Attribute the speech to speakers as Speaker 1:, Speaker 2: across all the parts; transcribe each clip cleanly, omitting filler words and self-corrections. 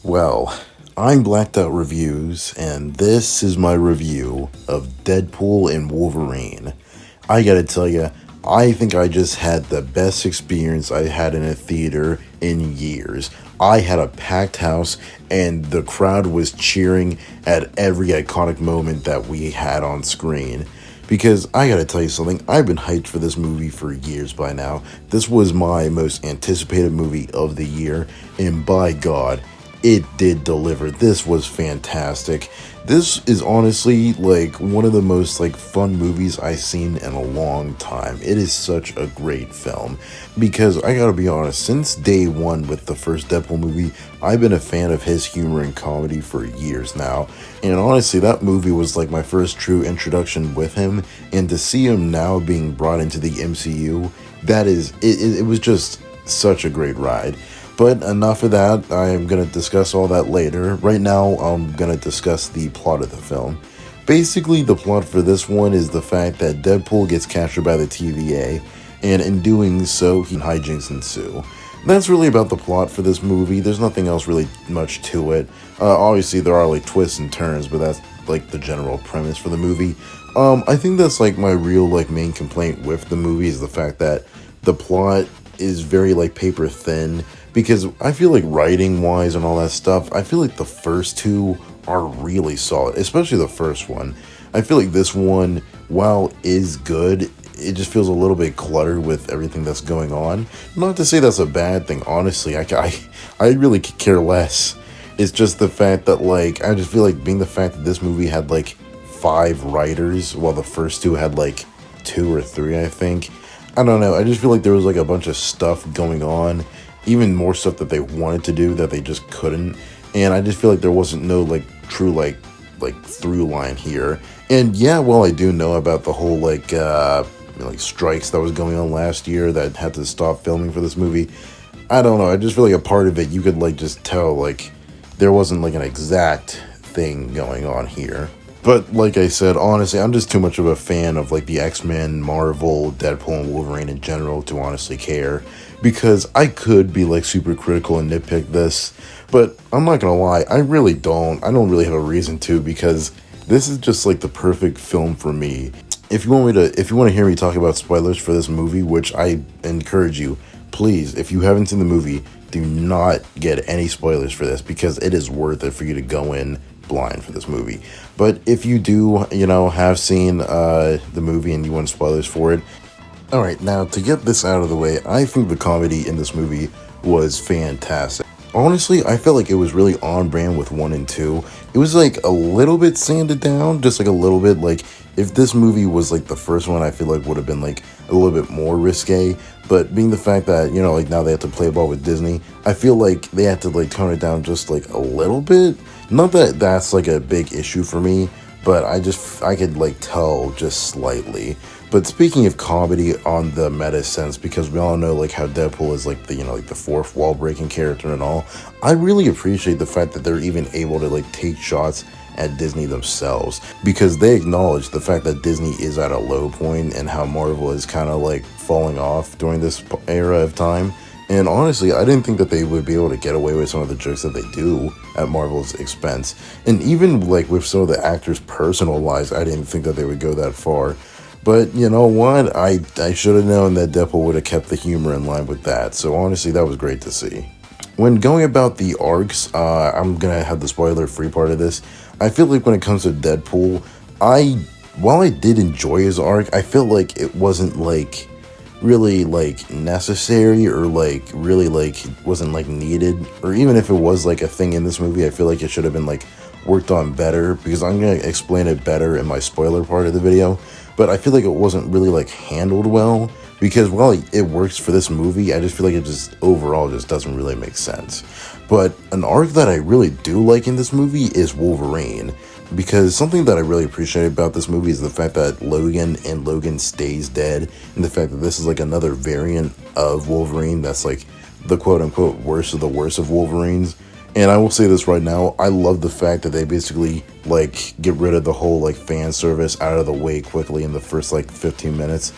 Speaker 1: Well, I'm Blacked Out Reviews, and this is my review of Deadpool and Wolverine. I gotta tell you, I think I just had the best experience I had in a theater in years. I had a packed house, and the crowd was cheering at every iconic moment that we had on screen. Because I gotta tell you something, I've been hyped for this movie for years by now. This was my most anticipated movie of the year, and by God, it did deliver. This was fantastic. This is honestly like one of the most fun movies I've seen in a long time. It is such a great film because I gotta be honest, since day one with the first Deadpool movie, I've been a fan of his humor and comedy for years now. And honestly, that movie was like my first true introduction with him, and to see him now being brought into the MCU, it was just such a great ride. But enough of that, I'm going to discuss all that later. Right now, I'm going to discuss the plot of the film. Basically, the plot for this one is the fact that Deadpool gets captured by the TVA, and in doing so, hijinks ensue. That's really about the plot for this movie. There's nothing else really much to it. Obviously, there are twists and turns, but that's the general premise for the movie. I think that's my real main complaint with the movie is the fact that the plot is very paper thin, because I feel writing wise and all that stuff, I feel the first two are really solid, especially the first one. I feel this one, while is good, it just feels a little bit cluttered with everything that's going on. Not to say that's a bad thing, honestly. I really could care less. It's just the fact that I just feel being the fact that this movie had 5 writers, while the first two had 2 or 3, I think. I don't know, I just feel there was a bunch of stuff going on, even more stuff that they wanted to do that they just couldn't, and I just feel there wasn't no true through line here. And yeah, well, I do know about the whole strikes that was going on last year that had to stop filming for this movie. I don't know, I just feel a part of it you could just tell there wasn't an exact thing going on here. But like I said, honestly, I'm just too much of a fan of the X-Men, Marvel, Deadpool, and Wolverine in general to honestly care. Because I could be super critical and nitpick this, but I'm not gonna lie, I really don't. I don't really have a reason to, because this is just the perfect film for me. If you want to hear me talk about spoilers for this movie, which I encourage you, please, if you haven't seen the movie, do not get any spoilers for this, because it is worth it for you to go in blind for this movie. But if you do, have seen the movie and you want spoilers for it, alright, now to get this out of the way, I think the comedy in this movie was fantastic. Honestly, I felt it was really on brand with 1 and 2. It was a little bit sanded down, just a little bit. If this movie was the first one, I feel would have been a little bit more risque. But being the fact that, now they have to play ball with Disney, I feel they had to tone it down just a little bit. Not that that's a big issue for me, but I could tell just slightly. But speaking of comedy on the meta sense, because we all know how Deadpool is the fourth wall breaking character and all, I really appreciate the fact that they're even able to take shots at Disney themselves, because they acknowledge the fact that Disney is at a low point and how Marvel is kind of falling off during this era of time. And honestly, I didn't think that they would be able to get away with some of the jokes that they do at Marvel's expense. And even with some of the actors' personal lives, I didn't think that they would go that far. But you know what? I should have known that Deadpool would have kept the humor in line with that. So honestly, that was great to see. When going about the arcs, I'm going to have the spoiler-free part of this. I feel when it comes to Deadpool, while I did enjoy his arc, I feel it wasn't really necessary, or really wasn't needed. Or even if it was a thing in this movie, I feel it should have been worked on better, because I'm going to explain it better in my spoiler part of the video. But I feel it wasn't really handled well, because while it works for this movie, I just feel it just overall just doesn't really make sense. But an arc that I really do like in this movie is Wolverine, because something that I really appreciate about this movie is the fact that Logan stays dead, and the fact that this is another variant of Wolverine that's the quote-unquote worst of the worst of Wolverines. And I will say this right now, I love the fact that they basically get rid of the whole fan service out of the way quickly in the first 15 minutes.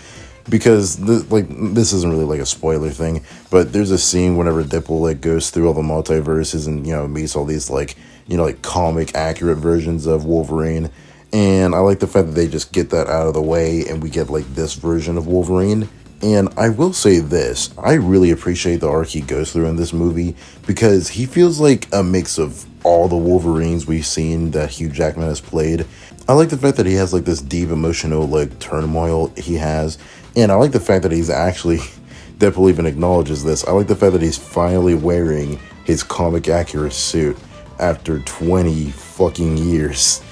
Speaker 1: because this isn't really like a spoiler thing, but there's a scene whenever Deadpool like goes through all the multiverses and meets all these like like comic accurate versions of Wolverine, and I like the fact that they just get that out of the way and we get like this version of Wolverine. And I will say this, I really appreciate the arc he goes through in this movie because he feels like a mix of all the Wolverines we've seen that Hugh Jackman has played. I like the fact that he has like this deep emotional like turmoil he has, and I like the fact that he's actually, Deadpool even acknowledges this, I like the fact that he's finally wearing his comic accurate suit after 20 fucking years.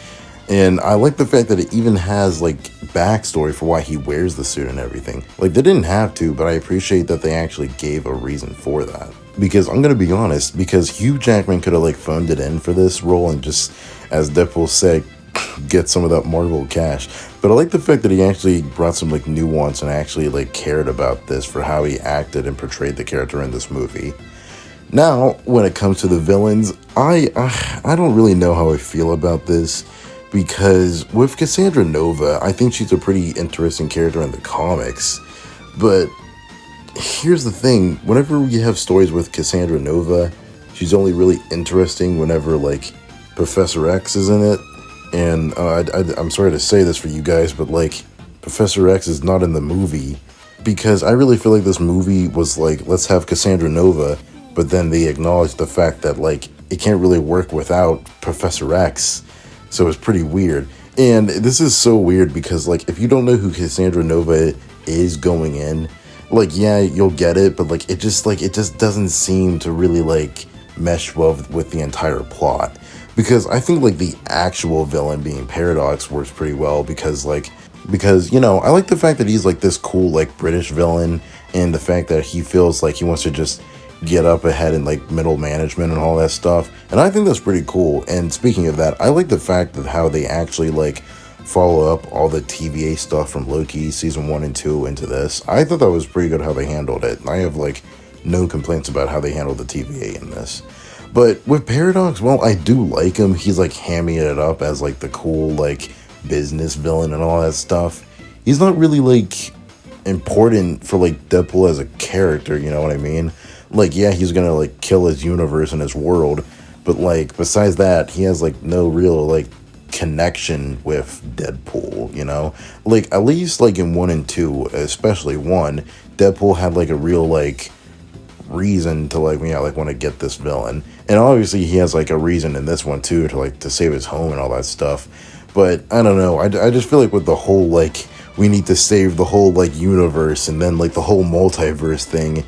Speaker 1: And I like the fact that it even has like backstory for why he wears the suit and everything. Like they didn't have to, but I appreciate that they actually gave a reason for that. Because I'm gonna be honest, because Hugh Jackman could have like phoned it in for this role and just, as Deadpool said, get some of that Marvel cash. But I like the fact that he actually brought some like nuance and actually like cared about this for how he acted and portrayed the character in this movie. Now, when it comes to the villains, I don't really know how I feel about this. Because with Cassandra Nova, I think she's a pretty interesting character in the comics. But here's the thing, whenever we have stories with Cassandra Nova, she's only really interesting whenever, like, Professor X is in it. And I'm sorry to say this for you guys, but, like, Professor X is not in the movie. Because I really feel like this movie was like, let's have Cassandra Nova, but then they acknowledge the fact that, like, it can't really work without Professor X. So it's pretty weird. And this is so weird because, like, if you don't know who Cassandra Nova is going in, like, yeah, you'll get it, but, like, it just doesn't seem to really, like, mesh well with the entire plot. Because I think, like, the actual villain being Paradox works pretty well because, I like the fact that he's, like, this cool, like, British villain, and the fact that he feels like he wants to just get up ahead in like middle management and all that stuff, and I think that's pretty cool. And speaking of that, I like the fact that how they actually like follow up all the TVA stuff from Loki season 1 and 2 into this. I thought that was pretty good how they handled it. I have like no complaints about how they handled the TVA in this. But with Paradox, well, I do like him. He's like hamming it up as like the cool like business villain and all that stuff. He's not really like important for like Deadpool as a character, you know what I mean? Like, yeah, he's gonna, like, kill his universe and his world, but, like, besides that, he has, like, no real, like, connection with Deadpool, you know? Like, at least, like, in 1 and 2, especially 1, Deadpool had, like, a real, like, reason to, like, want to get this villain. And obviously, he has, like, a reason in this one, too, to, like, to save his home and all that stuff. But, I don't know, I just feel like with the whole, like, we need to save the whole, like, universe and then, like, the whole multiverse thing,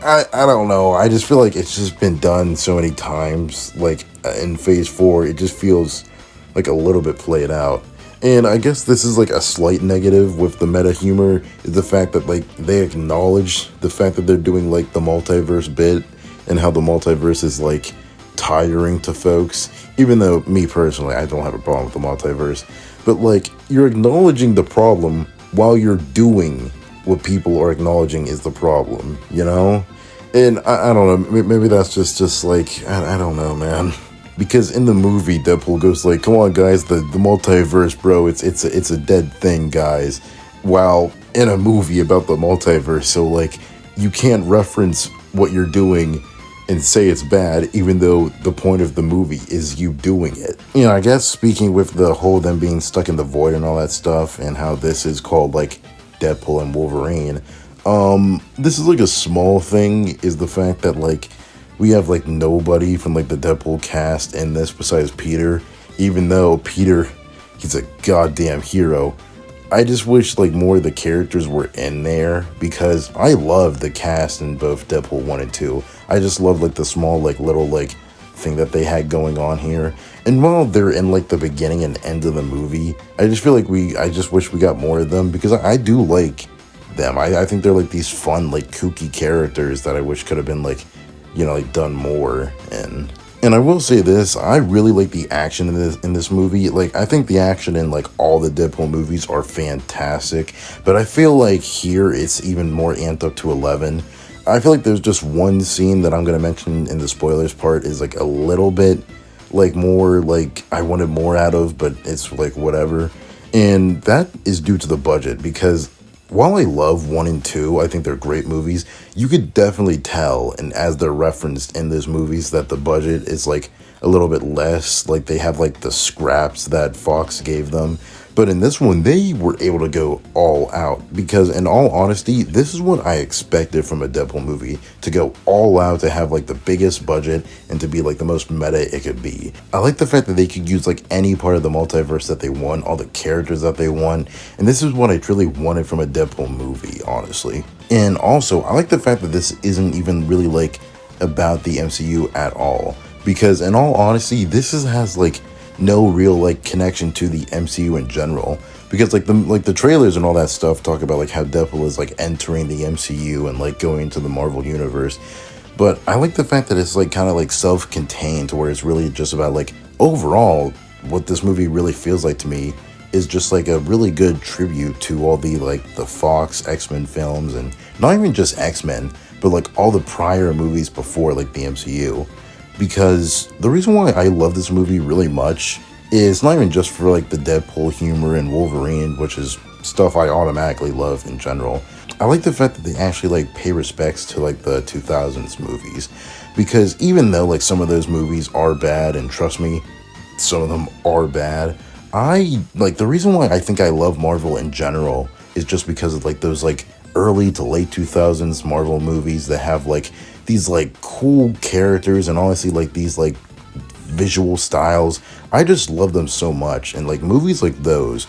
Speaker 1: I don't know. I just feel like it's just been done so many times. Like in phase 4, it just feels like a little bit played out. And I guess this is like a slight negative with the meta humor is the fact that like they acknowledge the fact that they're doing like the multiverse bit and how the multiverse is like tiring to folks. Even though me personally, I don't have a problem with the multiverse. But like you're acknowledging the problem while you're doing what people are acknowledging is the problem, you know? And I don't know, maybe that's just like, I don't know, man. Because in the movie, Deadpool goes like, come on, guys, the multiverse, bro, it's a dead thing, guys. While in a movie about the multiverse, so like, you can't reference what you're doing and say it's bad, even though the point of the movie is you doing it. You know, I guess speaking with the whole them being stuck in the void and all that stuff, and how this is called like Deadpool and Wolverine, this is like a small thing, is the fact that like we have like nobody from like the Deadpool cast in this besides Peter, even though Peter, he's a goddamn hero. I just wish like more of the characters were in there, because I love the cast in both Deadpool 1 and 2. I just love like the small like little like thing that they had going on here. And while they're in like the beginning and end of the movie, I just feel like I just wish we got more of them, because I do like them. I think they're like these fun like kooky characters that I wish could have been like, you know, like done more. And I will say this, I really like the action in this movie. Like, I think the action in like all the Deadpool movies are fantastic, but I feel like here it's even more amped up to 11. I feel like there's just one scene that I'm going to mention in the spoilers part is like a little bit like more like I wanted more out of, but it's like whatever. And that is due to the budget, because while I love 1 and 2, I think they're great movies, you could definitely tell, and as they're referenced in those movies, that the budget is like a little bit less. Like they have like the scraps that Fox gave them. But in this one, they were able to go all out because, in all honesty, this is what I expected from a Deadpool movie, to go all out, to have like the biggest budget and to be like the most meta it could be. I like the fact that they could use like any part of the multiverse that they want, all the characters that they want, and this is what I truly wanted from a Deadpool movie, honestly. And also, I like the fact that this isn't even really like about the MCU at all, because in all honesty, has like no real like connection to the MCU in general, because like the trailers and all that stuff talk about like how Deadpool is like entering the MCU and like going into the Marvel universe. But I like the fact that it's like kind of like self-contained, to where it's really just about like, overall, what this movie really feels like to me is just like a really good tribute to all the like the Fox X-Men films, and not even just X-Men, but like all the prior movies before like the MCU. Because the reason why I love this movie really much is not even just for like the Deadpool humor and Wolverine, which is stuff I automatically love in general. I like the fact that they actually like pay respects to like the 2000s movies, because even though like some of those movies are bad, and trust me, some of them are bad, I like the reason why I think I love Marvel in general is just because of like those like early to late 2000s Marvel movies that have like these like cool characters, and honestly like these like visual styles. I just love them so much, and like movies like those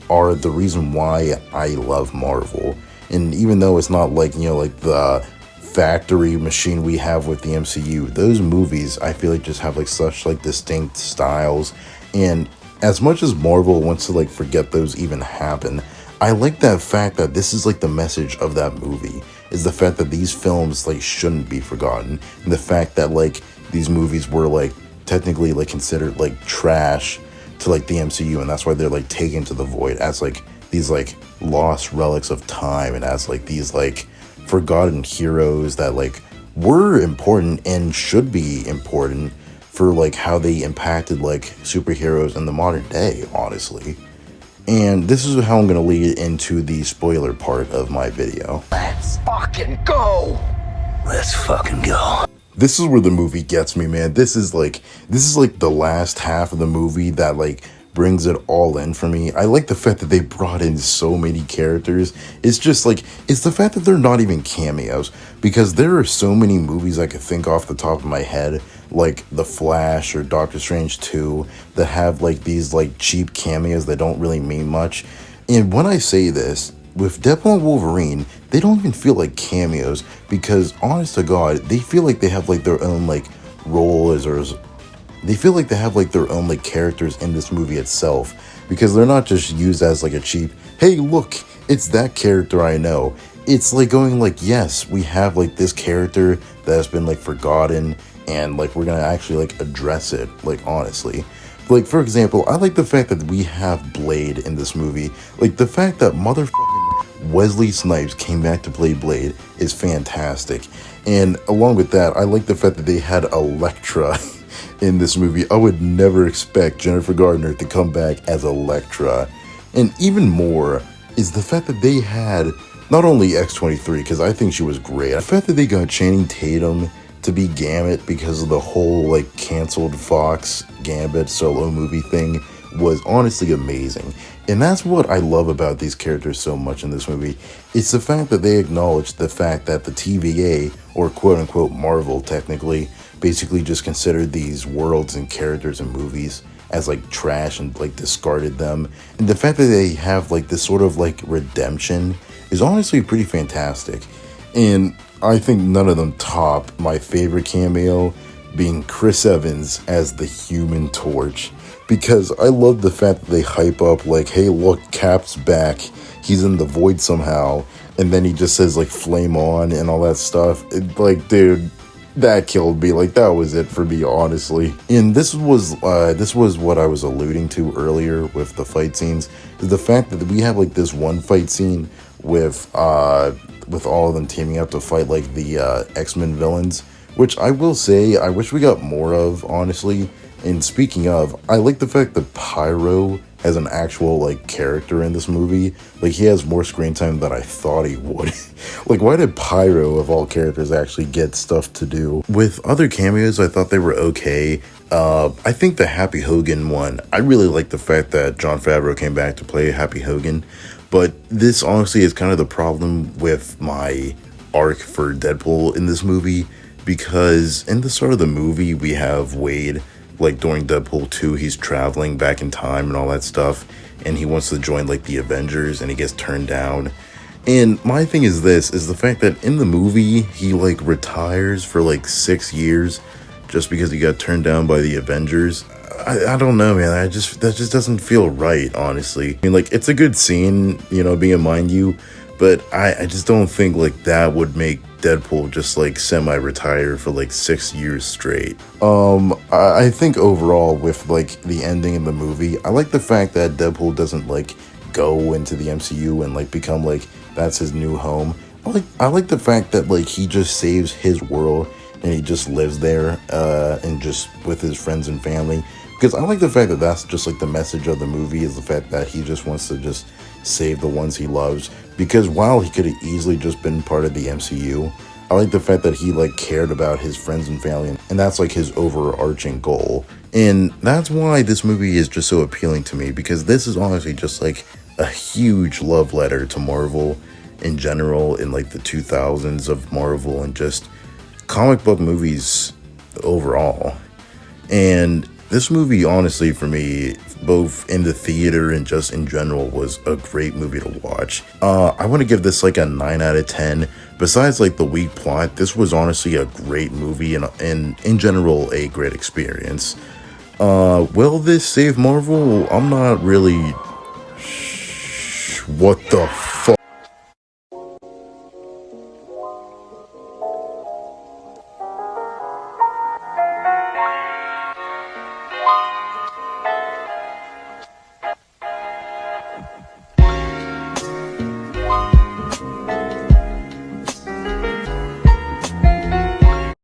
Speaker 1: are the reason why I love Marvel. And even though it's not like, you know, like the factory machine we have with the MCU, those movies I feel like just have like such like distinct styles. And as much as Marvel wants to like forget those even happen, I like that fact that this is like the message of that movie, is the fact that these films like shouldn't be forgotten, and the fact that like these movies were like technically like considered like trash to like the MCU, and that's why they're like taken to the void as like these like lost relics of time, and as like these like forgotten heroes that like were important and should be important for like how they impacted like superheroes in the modern day, honestly. And this is how I'm going to lead it into the spoiler part of my video.
Speaker 2: Let's fucking go! Let's fucking go.
Speaker 1: This is where the movie gets me, man. This is like the last half of the movie that like brings it all in for me. I like the fact that they brought in so many characters. It's just like, it's the fact that they're not even cameos, because there are so many movies I could think off the top of my head, like The Flash or Doctor Strange 2, that have like these like cheap cameos that don't really mean much. And when I say this, with Deadpool and Wolverine, they don't even feel like cameos, because honest to God, they feel like they have like their own like roles, or they feel like they have like their own like characters in this movie itself, because they're not just used as like a cheap, hey look, it's that character I know. It's like going like, yes, we have like this character that has been like forgotten, and like we're gonna actually like address it, like honestly. Like, for example, I like the fact that we have Blade in this movie. Like, the fact that motherfucking Wesley Snipes came back to play Blade is fantastic. And along with that, I like the fact that they had Elektra in this movie. I would never expect Jennifer Gardner to come back as Elektra. And even more is the fact that they had not only X-23, because I think she was great. The fact that they got Channing Tatum to be Gambit, because of the whole like canceled Fox Gambit solo movie thing, was honestly amazing. And that's what I love about these characters so much in this movie. It's the fact that they acknowledge the fact that the TVA, or quote unquote Marvel technically, basically just considered these worlds and characters and movies as like trash and like discarded them. And the fact that they have like this sort of like redemption is honestly pretty fantastic. And I think none of them top my favorite cameo, being Chris Evans as the Human Torch, because I love the fact that they hype up like, hey look, Cap's back, he's in the void somehow, and then he just says like flame on and all that stuff. Like, dude, that killed me. Like, that was it for me, honestly. And this was what I was alluding to earlier with the fight scenes, is the fact that we have like this one fight scene with all of them teaming up to fight like the X-Men villains, which I will say I wish we got more of, honestly. And speaking of, I like the fact that Pyro as an actual like character in this movie. Like he has more screen time than I thought he would. Like why did Pyro of all characters actually get stuff to do? With other cameos, I thought they were okay. I think the Happy Hogan one, I really like the fact that Jon Favreau came back to play Happy Hogan, but this honestly is kind of the problem with my arc for Deadpool in this movie, because in the start of the movie we have Wade, like during Deadpool 2, he's traveling back in time and all that stuff, and he wants to join like the Avengers and he gets turned down. And my thing is this, is the fact that in the movie he like retires for like 6 years just because he got turned down by the Avengers. I don't know, man. That just doesn't feel right, honestly. I mean, like, it's a good scene, you know, being mind you, but I just don't think like that would make Deadpool just like semi-retire for like 6 years straight. I think overall with like the ending in the movie, I like the fact that Deadpool doesn't like go into the MCU and like become like that's his new home. I like the fact that like he just saves his world and he just lives there and just with his friends and family, because I like the fact that that's just like the message of the movie, is the fact that he just wants to just save the ones he loves, because while he could have easily just been part of the MCU, I like the fact that he like cared about his friends and family, and that's like his overarching goal. And that's why this movie is just so appealing to me, because this is honestly just like a huge love letter to Marvel in general, in like the 2000s of Marvel and just comic book movies overall. And this movie, honestly, for me, both in the theater and just in general, was a great movie to watch. I want to give this like a 9 out of 10. Besides like the weak plot, this was honestly a great movie and in general a great experience. Will this save Marvel? I'm not really. What the fuck?